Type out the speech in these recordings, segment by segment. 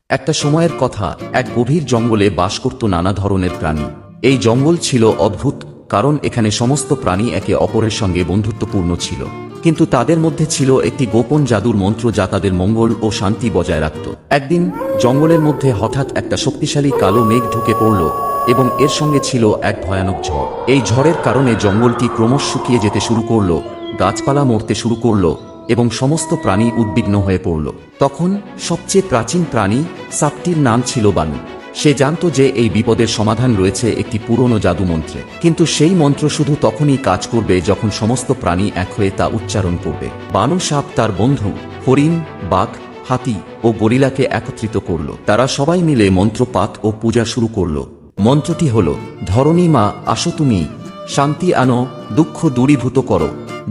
একটা সময়ের কথা, এক গভীর জঙ্গলে বাস করত নানা ধরনের প্রাণী। এই জঙ্গল ছিল অদ্ভুত, কারণ এখানে সমস্ত প্রাণী একে অপরের সঙ্গে বন্ধুত্বপূর্ণ ছিল। কিন্তু তাদের মধ্যে ছিল একটি গোপন জাদুর মন্ত্র যা তাদের মঙ্গল ও শান্তি বজায় রাখত। একদিন জঙ্গলের মধ্যে হঠাৎ একটা শক্তিশালী কালো মেঘ ঢুকে পড়ল এবং এর সঙ্গে ছিল এক ভয়ানক ঝড়। এই ঝড়ের কারণে জঙ্গলটি ক্রমশ শুকিয়ে যেতে শুরু করল, গাছপালা মরতে শুরু করল এবং সমস্ত প্রাণী উদ্বিগ্ন হয়ে পড়ল। তখন সবচেয়ে প্রাচীন প্রাণী সাপটির নাম ছিল বানু। সে জানত যে এই বিপদের সমাধান রয়েছে একটি পুরনো জাদু মন্ত্রে, কিন্তু সেই মন্ত্র শুধু তখনই কাজ করবে যখন সমস্ত প্রাণী এক হয়ে তা উচ্চারণ করবে। বানু সাপ তার বন্ধু হরিণ, বাঘ, হাতি ও গরিলাকে একত্রিত করল। তারা সবাই মিলে মন্ত্রপাঠ ও পূজা শুরু করল। মন্ত্রটি হল, ধরণী মা আসো তুমি, শান্তি আনো, দুঃখ দূরীভূত করো,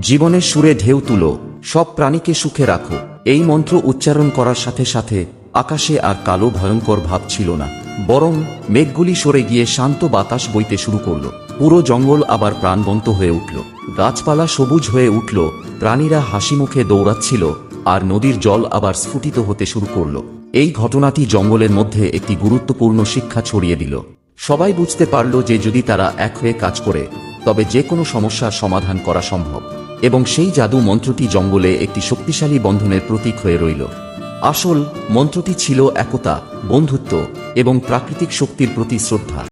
জীবনের সুরে ঢেউ তুলো, সব প্রাণীকে সুখে রাখো। এই মন্ত্র উচ্চারণ করার সাথে সাথে আকাশে আর কালো ভয়ঙ্কর ভাব ছিল না, বরং মেঘগুলি সরে গিয়ে শান্ত বাতাস বইতে শুরু করল। পুরো জঙ্গল আবার প্রাণবন্ত হয়ে উঠল, গাছপালা সবুজ হয়ে উঠল, প্রাণীরা হাসি মুখে দৌড়াচ্ছিল আর নদীর জল আবার স্ফুটিত হতে শুরু করল। এই ঘটনাটি জঙ্গলের মধ্যে একটি গুরুত্বপূর্ণ শিক্ষা ছড়িয়ে দিল। সবাই বুঝতে পারল যে যদি তারা এক হয়ে কাজ করে তবে যে কোনো সমস্যার সমাধান করা সম্ভব, এবং সেই জাদু মন্ত্রটি জঙ্গলে একটি শক্তিশালী বন্ধনের প্রতীক হয়ে রইল। আসল মন্ত্রটি ছিল একতা, বন্ধুত্ব এবং প্রাকৃতিক শক্তির প্রতি শ্রদ্ধা।